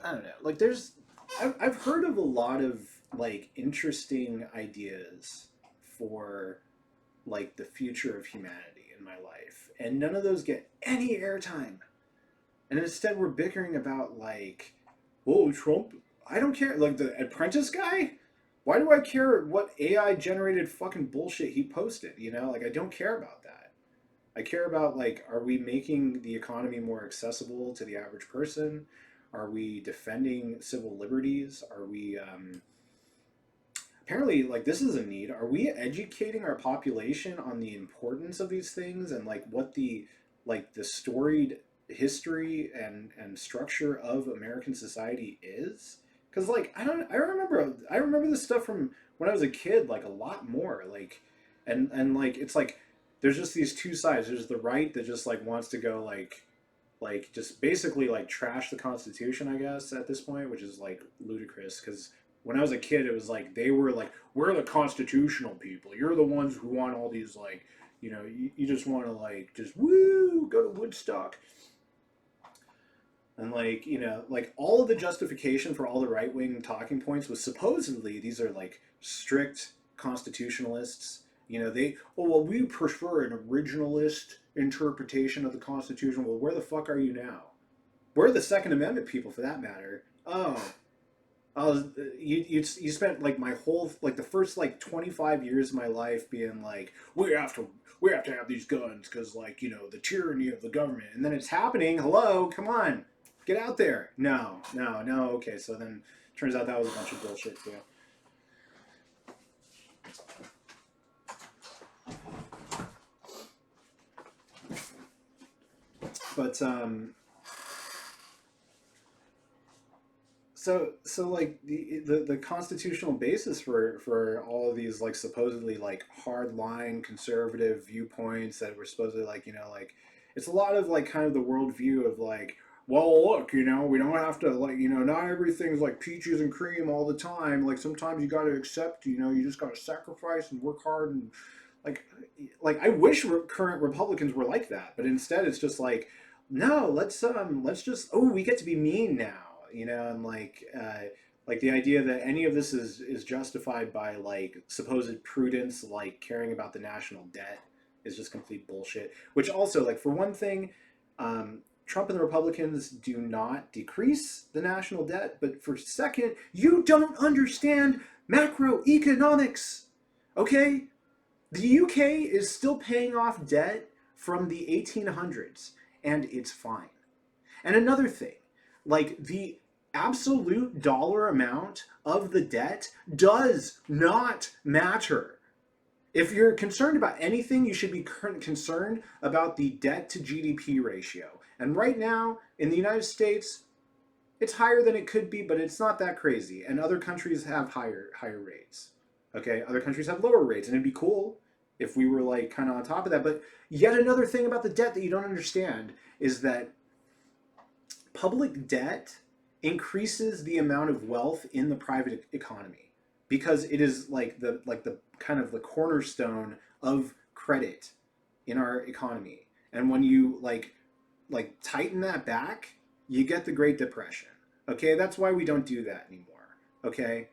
I don't know. Like, I've heard of a lot of like interesting ideas for like the future of humanity in my life, and none of those get any airtime. And instead, we're bickering about like, oh, Trump. I don't care. Like the Apprentice guy. Why do I care what AI generated fucking bullshit he posted? You know, like I don't care about that. I care about like, are we making the economy more accessible to the average person? Are we defending civil liberties? Are we apparently like this is a need? Are we educating our population on the importance of these things and like what the like the storied history and structure of American society is? Because like I remember this stuff from when I was a kid like a lot more like and like it's like there's just these two sides. There's the right that just like wants to go like just basically like trash the Constitution, I guess, at this point, which is like ludicrous because when I was a kid, it was like they were like, we're the constitutional people. You're the ones who want all these like, you just want to like just woo go to Woodstock and like like all of the justification for all the right wing talking points was supposedly these are like strict constitutionalists. They well we prefer an originalist interpretation of the Constitution. Well, where the fuck are you now? We're the Second Amendment people, for that matter. Oh, I was you spent like my whole like the first like 25 years of my life being like we have to have these guns because like the tyranny of the government, and then it's happening. Hello, come on, get out there. No, no, no. Okay, so then turns out that was a bunch of bullshit too. But so like the constitutional basis for all of these like supposedly like hard line conservative viewpoints that were supposedly like like it's a lot of like kind of the worldview of like, well, look, we don't have to like not everything's like peaches and cream all the time. Like sometimes you got to accept, you just got to sacrifice and work hard and like I wish current Republicans were like that, but instead it's just like, no, let's just, oh, we get to be mean now, and like the idea that any of this is justified by like supposed prudence, like caring about the national debt, is just complete bullshit. Which also, like for one thing, Trump and the Republicans do not decrease the national debt, but for second, you don't understand macroeconomics. Okay, the UK is still paying off debt from the 1800s, and it's fine. And another thing, like the absolute dollar amount of the debt does not matter. If you're concerned about anything, you should be concerned about the debt to GDP ratio. And right now, in the United States, it's higher than it could be, but it's not that crazy. And other countries have higher rates. Okay, other countries have lower rates, and it'd be cool if we were like kind of on top of that. But yet another thing about the debt that you don't understand is that public debt increases the amount of wealth in the private economy because it is like the kind of the cornerstone of credit in our economy. And when you like tighten that back, you get the Great Depression. Okay, that's why we don't do that anymore. Okay,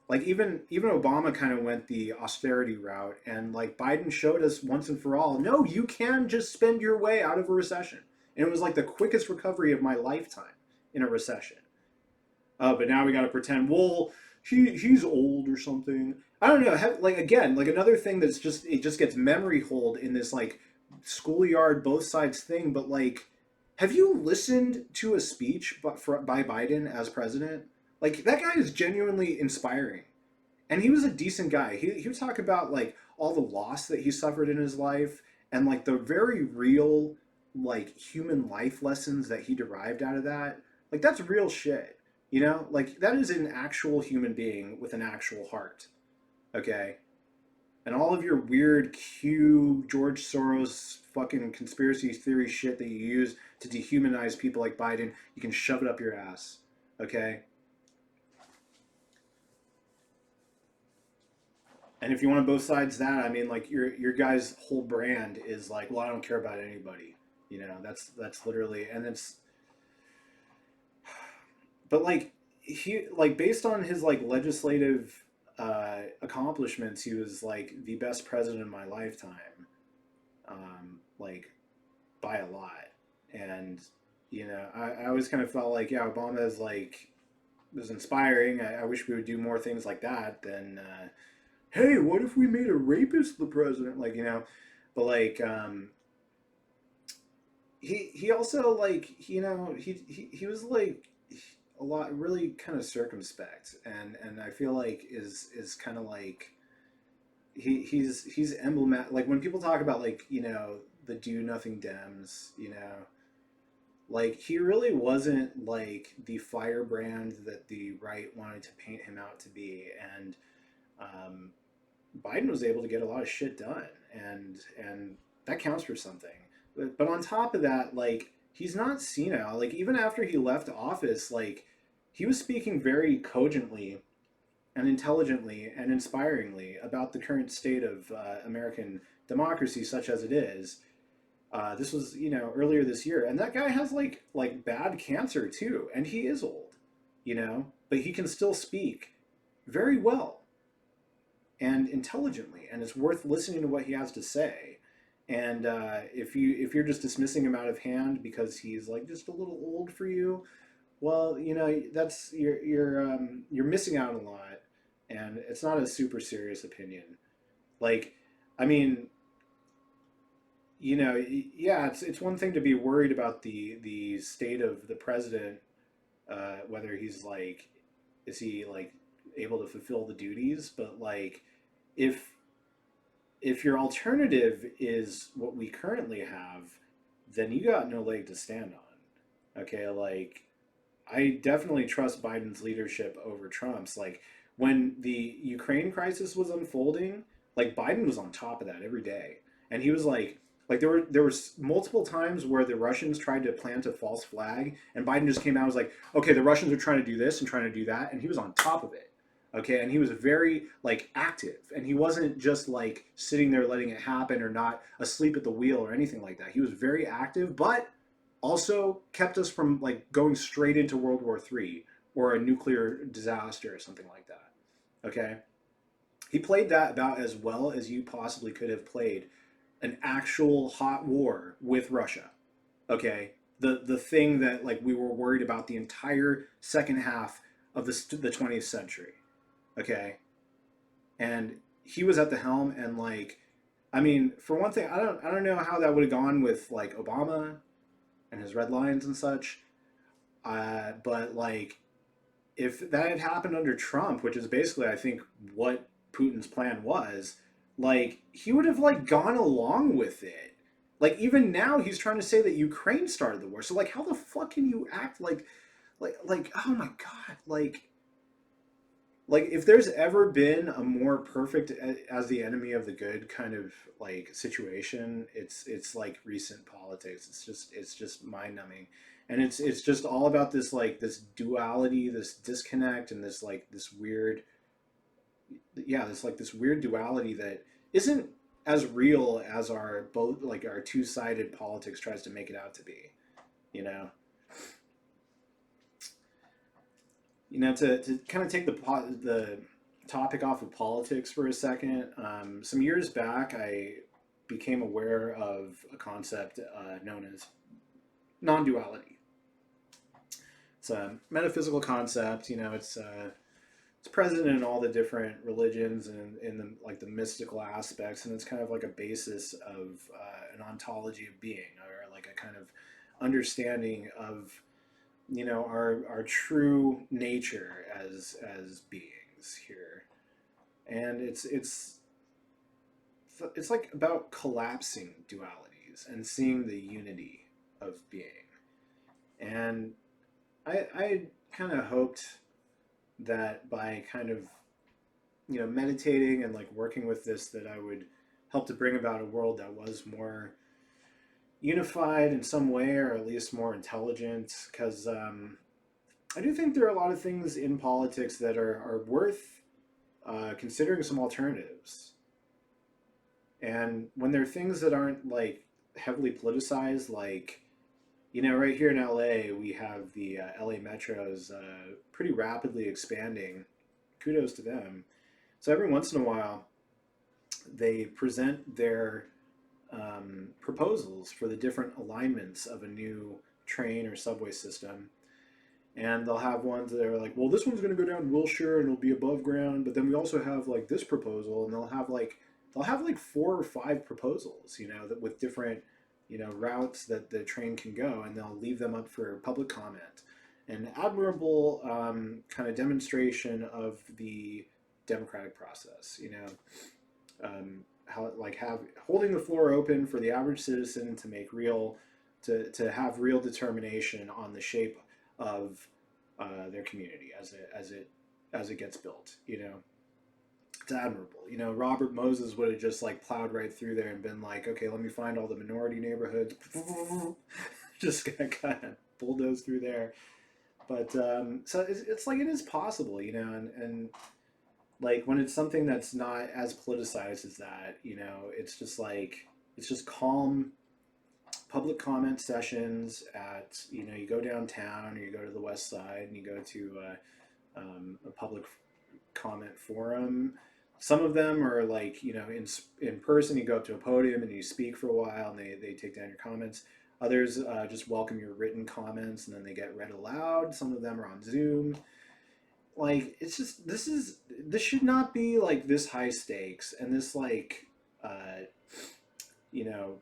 like even Obama kind of went the austerity route, and like Biden showed us once and for all, no, you can just spend your way out of a recession, and it was like the quickest recovery of my lifetime in a recession. But now we got to pretend, well, he's old or something. I don't know. Like again, like another thing that's just it just gets memory hold in this like schoolyard both sides thing. But like, have you listened to a speech by Biden as president? Like that guy is genuinely inspiring, and he was a decent guy. He would talk about like all the loss that he suffered in his life and like the very real like human life lessons that he derived out of that. Like that's real shit. Like that is an actual human being with an actual heart. Okay? And all of your weird Q George Soros fucking conspiracy theory shit that you use to dehumanize people like Biden, you can shove it up your ass. Okay? And if you want to both sides that, I mean, like your guy's whole brand is like, well, I don't care about anybody. That's literally, and it's but like he like based on his like legislative accomplishments, he was like the best president in my lifetime, like by a lot. And I always kind of felt like, yeah, Obama is like was inspiring. I wish we would do more things like that than hey, what if we made a rapist the president? Like, but like he also like he was like a lot really kind of circumspect, and I feel like is kind of like he's emblematic. Like when people talk about like the do nothing Dems, like he really wasn't like the firebrand that the right wanted to paint him out to be. And um, Biden was able to get a lot of shit done, and that counts for something. But on top of that, like he's not senile. Like even after he left office, like he was speaking very cogently and intelligently and inspiringly about the current state of American democracy, such as it is. This was earlier this year, and that guy has like bad cancer too, and he is old, but he can still speak very well and intelligently, and it's worth listening to what he has to say. And if you're just dismissing him out of hand because he's like just a little old for you, well, that's you're missing out a lot, and it's not a super serious opinion. Like, I mean, yeah, it's one thing to be worried about the state of the president, whether he's like, is he like able to fulfill the duties, but like, if if your alternative is what we currently have, then you got no leg to stand on. Okay, like I definitely trust Biden's leadership over Trump's. Like when the Ukraine crisis was unfolding, like Biden was on top of that every day, and he was like there was multiple times where the Russians tried to plant a false flag, and Biden just came out and was like, okay, the Russians are trying to do this and trying to do that, and he was on top of it. Okay, and he was very like active, and he wasn't just like sitting there letting it happen or not asleep at the wheel or anything like that. He was very active, but also kept us from like going straight into World War III or a nuclear disaster or something like that. Okay, he played that about as well as you possibly could have played an actual hot war with Russia. Okay, the thing that like we were worried about the entire second half of the 20th century. Okay, and he was at the helm, and like, I mean, for one thing, I don't know how that would have gone with like Obama and his red lines and such. But like, if that had happened under Trump, which is basically I think what Putin's plan was, like he would have like gone along with it. Like even now he's trying to say that Ukraine started the war. So like how the fuck can you act like oh my god, like if there's ever been a more perfect as the enemy of the good kind of like situation, it's like recent politics. It's just mind numbing, and it's just all about this like this duality, this disconnect, and this like this weird, yeah, this weird duality that isn't as real as our both like our two-sided politics tries to make it out to be, you know. To kind of take the topic off of politics for a second, some years back, I became aware of a concept known as non-duality. It's a metaphysical concept. It's present in all the different religions and in the like the mystical aspects, and it's kind of like a basis of an ontology of being, or like a kind of understanding of our true nature as beings here. And it's like about collapsing dualities and seeing the unity of being. And I kind of hoped that by kind of meditating and like working with this, that I would help to bring about a world that was more unified in some way, or at least more intelligent. Because I do think there are a lot of things in politics that are worth considering some alternatives. And when there are things that aren't like heavily politicized, like You know, right here in LA, we have the LA Metro is pretty rapidly expanding. Kudos to them. So every once in a while, they present their proposals for the different alignments of a new train or subway system. And they'll have ones that are like, well, this one's going to go down Wilshire and it'll be above ground. But then we also have like this proposal, and they'll have like 4 or 5 proposals, you know, that with different, you know, routes that the train can go, and they'll leave them up for public comment. An admirable kind of demonstration of the democratic process, you know, how like have holding the floor open for the average citizen to make real to have real determination on the shape of their community as it gets built. You know, it's admirable. You know, Robert Moses would have just like plowed right through there and been like, okay, let me find all the minority neighborhoods, just gonna kind of bulldoze through there. But so it's like it is possible, you know, and like when it's something that's not as politicized as that, you know, it's just like it's just calm public comment sessions at, you know, you go downtown or you go to the west side and you go to a public comment forum. Some of them are like, you know, in person you go up to a podium and you speak for a while and they take down your comments. Others just welcome your written comments and then they get read aloud. Some of them are on Zoom. Like it's just this should not be like this high stakes and this like uh, you know,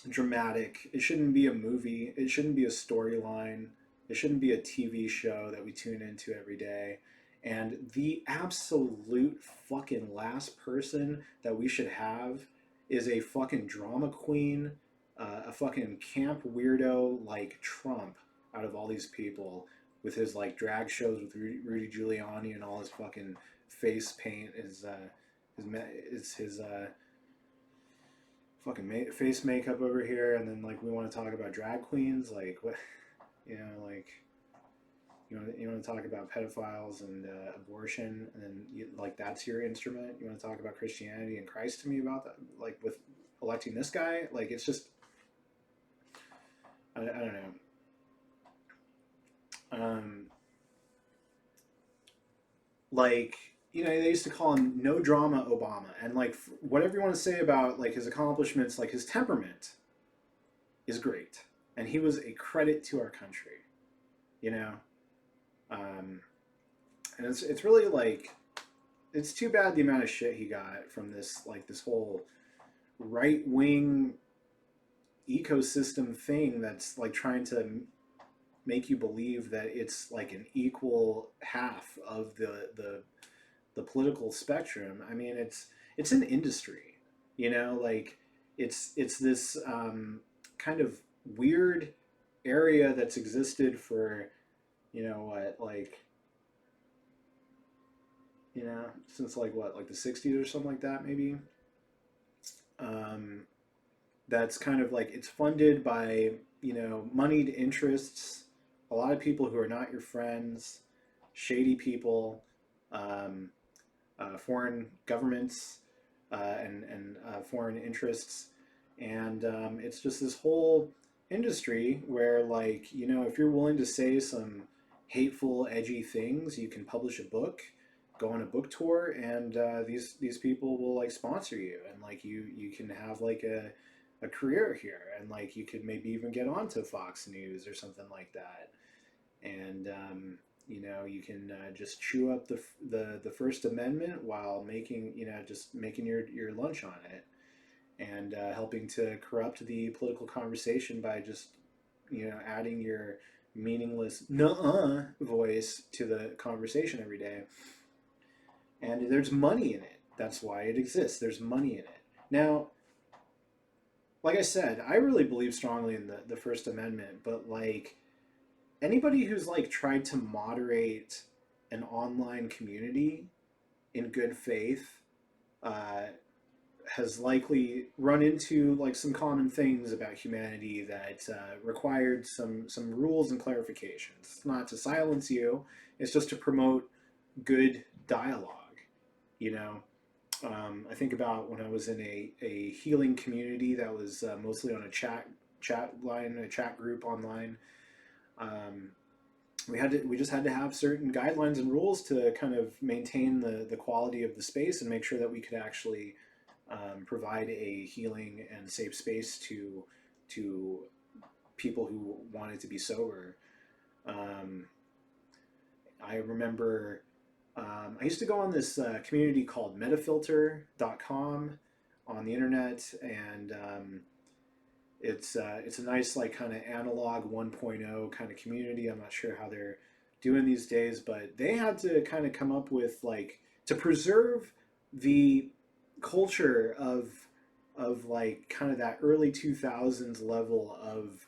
dramatic. It shouldn't be a movie. It shouldn't be a storyline. It shouldn't be a TV show that we tune into every day. And the absolute fucking last person that we should have is a fucking drama queen, a fucking camp weirdo like Trump out of all these people with his like drag shows with Rudy Giuliani and all his fucking face paint, his fucking face makeup over here, and then like we want to talk about drag queens, like what, you know, like you want to talk about pedophiles and abortion, and then like that's your instrument. You want to talk about Christianity and Christ to me about that, like with electing this guy, like it's just I don't know. Um, like you know they used to call him no drama Obama, and like whatever you want to say about like his accomplishments, like his temperament is great, and he was a credit to our country, you know. Um, and it's really like it's too bad the amount of shit he got from this like this whole right wing ecosystem thing that's like trying to make you believe that it's like an equal half of the political spectrum. I mean, it's an industry, you know, like it's this kind of weird area that's existed for you know what like you know since like what like the 60s or something like that maybe. Um, that's kind of like it's funded by you know moneyed interests, a lot of people who are not your friends, shady people, um, foreign governments, and foreign interests, and it's just this whole industry where like you know if you're willing to say some hateful, edgy things, you can publish a book, go on a book tour, and these people will like sponsor you, and like you can have like a career here, and like you could maybe even get onto Fox News or something like that, and you know you can just chew up the First Amendment while making you know just making your lunch on it, and helping to corrupt the political conversation by just you know adding your meaningless nuh-uh voice to the conversation every day. And there's money in it. That's why it exists. There's money in it. Now, like I said, I really believe strongly in the First Amendment, but like anybody who's like tried to moderate an online community in good faith uh, has likely run into like some common things about humanity that required some rules and clarifications. It's not to silence you; it's just to promote good dialogue. You know, I think about when I was in a healing community that was mostly on a chat line, a chat group online. Um, we just had to have certain guidelines and rules to kind of maintain the quality of the space and make sure that we could actually provide a healing and safe space to people who wanted to be sober. Um, I remember I used to go on this community called metafilter.com on the internet, and it's a nice like kind of analog 1.0 kind of community. I'm not sure how they're doing these days, but they had to kind of come up with like to preserve the culture of like kind of that early 2000s level of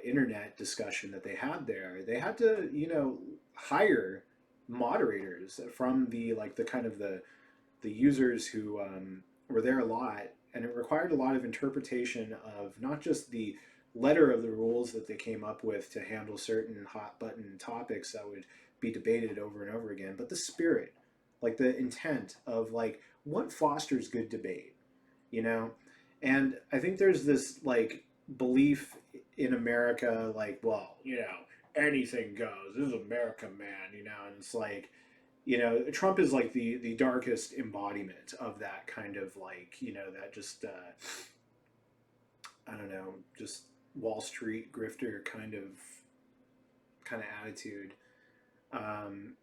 internet discussion that they had there. They had to, you know, hire moderators from the like the kind of the users who were there a lot, and it required a lot of interpretation of not just the letter of the rules that they came up with to handle certain hot button topics that would be debated over and over again, but the spirit, like the intent of like what fosters good debate, you know? And I think there's this like belief in America, like, well, you know, anything goes. This is America, man, you know, and it's like, you know, Trump is like the darkest embodiment of that kind of like, you know, that just I don't know, just Wall Street grifter kind of attitude. Um,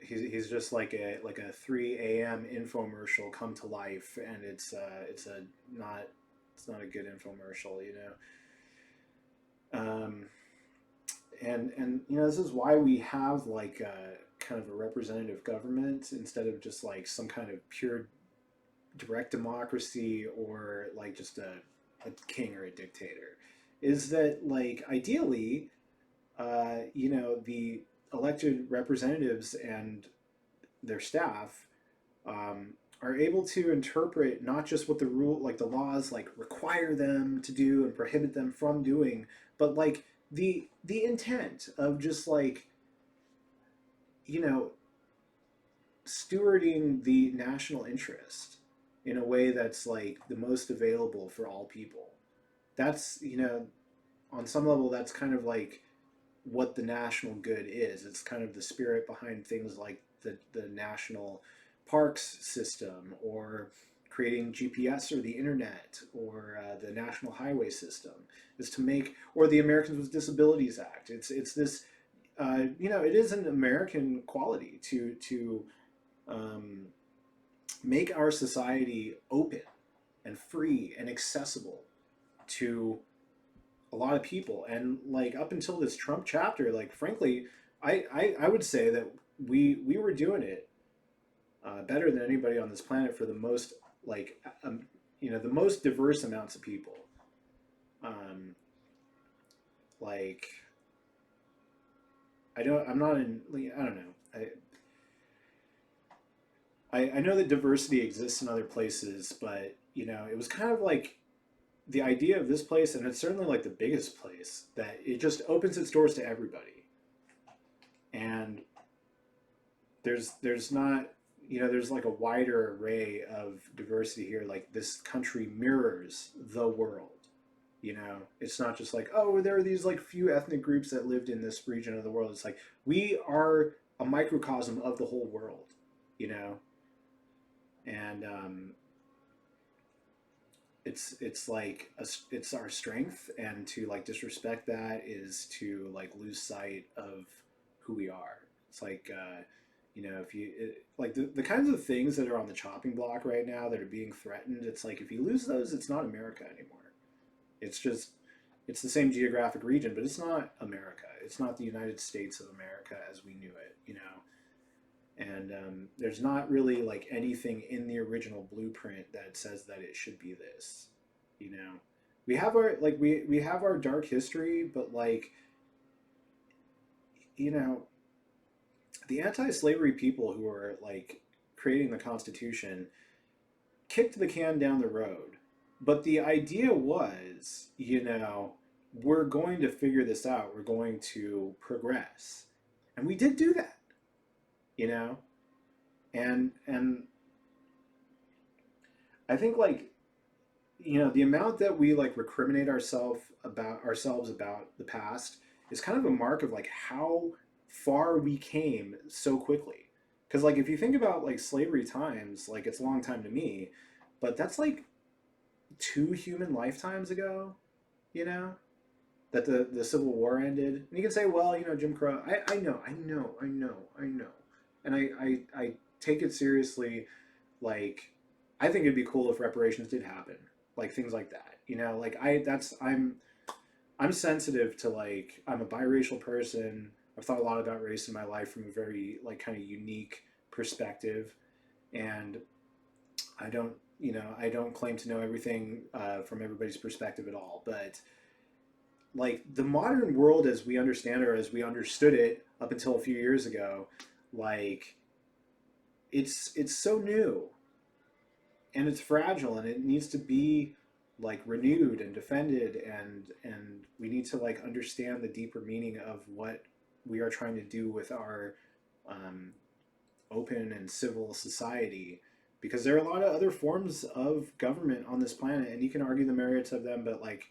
he's just like a 3 a.m. infomercial come to life, and it's a not it's not a good infomercial, you know. And you know, this is why we have like kind of a representative government instead of just like some kind of pure direct democracy or like just a king or a dictator. Is that like ideally, you know, the elected representatives and their staff are able to interpret not just what the rule, like the laws, like require them to do and prohibit them from doing, but like the intent of just like, you know, stewarding the national interest in a way that's like the most available for all people. That's, you know, on some level that's kind of like what the national good is. It's kind of the spirit behind things like the national parks system, or creating GPS or the internet, or the national highway system, is to make, or the Americans with Disabilities Act. It's this, you know, it is an American quality to um, make our society open and free and accessible to a lot of people. And like up until this Trump chapter, like frankly, I would say that we were doing it better than anybody on this planet for the most like you know, the most diverse amounts of people. Um, like I'm not in, I don't know. I know that diversity exists in other places, but you know, it was kind of like the idea of this place, and it's certainly like the biggest place, that it just opens its doors to everybody. And there's not, you know, there's like a wider array of diversity here. Like this country mirrors the world. You know, it's not just like, oh, there are these like few ethnic groups that lived in this region of the world. It's like we are a microcosm of the whole world. You know, and it's like it's our strength, and to like disrespect that is to like lose sight of who we are. It's like you know, if you like the kinds of things that are on the chopping block right now that are being threatened, it's like if you lose those, it's not America anymore. It's just it's the same geographic region, but it's not America. It's not the United States of America as we knew it, you know. And there's not really like anything in the original blueprint that says that it should be this, you know. We have our like we have our dark history, but like, you know, the anti-slavery people who are like creating the Constitution kicked the can down the road. But the idea was, you know, we're going to figure this out. We're going to progress. And we did do that, you know? And I think like the amount that we like recriminate ourselves about the past is kind of a mark of like how far we came so quickly. Because like if you think about like slavery times, like it's a long time to me, but that's like two human lifetimes ago, you know, that the Civil War ended. And you can say, well, Jim Crow. I know, and I take it seriously. Like, I think it'd be cool if reparations did happen, like things like that. Like I'm sensitive to like I'm a biracial person. I've thought a lot about race in my life from a very like kind of unique perspective, and I don't claim to know everything from everybody's perspective at all. But like the modern world as we understand it, or as we understood it up until a few years ago, like it's so new and it's fragile and it needs to be like renewed and defended, and we need to like understand the deeper meaning of what we are trying to do with our um, open and civil society, because there are a lot of other forms of government on this planet and you can argue the merits of them, but like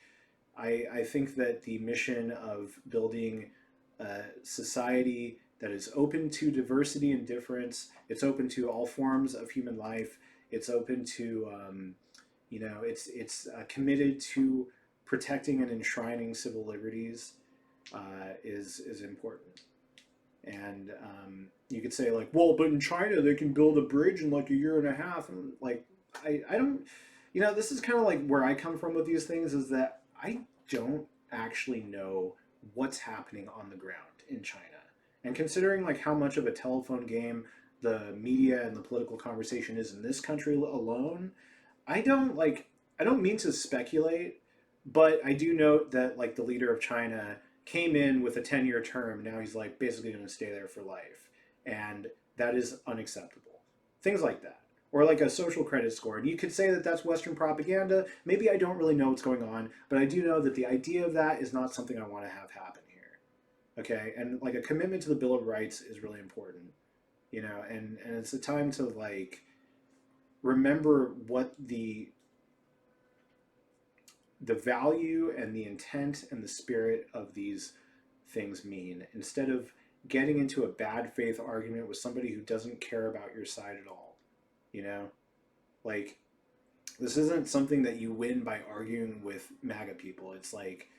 I think that the mission of building a society that is open to diversity and difference, it's open to all forms of human life, it's open to, it's committed to protecting and enshrining civil liberties, is important. And you could say like, well, but in China they can build a bridge in like a year and a half, and like I don't, this is kind of like where I come from with these things, is that I don't actually know what's happening on the ground in China. And considering like how much of a telephone game the media and the political conversation is in this country alone, I don't mean to speculate, but I do note that like the leader of China came in with a 10-year term. Now he's like basically going to stay there for life. And that is unacceptable. Things like that. Or like a social credit score. And you could say that that's Western propaganda. Maybe I don't really know what's going on, but I do know that the idea of that is not something I want to have happen here. Okay? And like a commitment to the Bill of Rights is really important. And it's a time to like remember what the value and the intent and the spirit of these things mean, instead of getting into a bad faith argument with somebody who doesn't care about your side at all. You know, like this isn't something that you win by arguing with MAGA people. It's like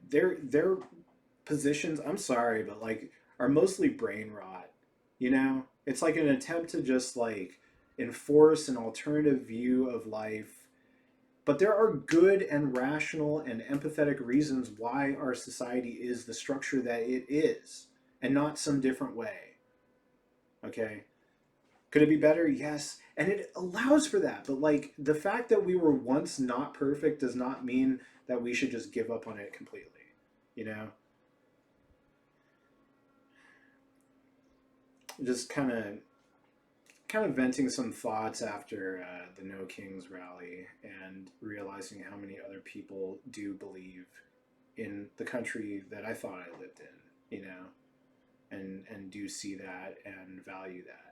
their positions, I'm sorry, but like are mostly brain rot. It's like an attempt to just like enforce an alternative view of life, but there are good and rational and empathetic reasons why our society is the structure that it is, and not some different way. Okay? Could it be better? Yes. And it allows for that. But like the fact that we were once not perfect does not mean that we should just give up on it completely. You know? Just kind of venting some thoughts after the No Kings rally, and realizing how many other people do believe in the country that I thought I lived in, and do see that and value that.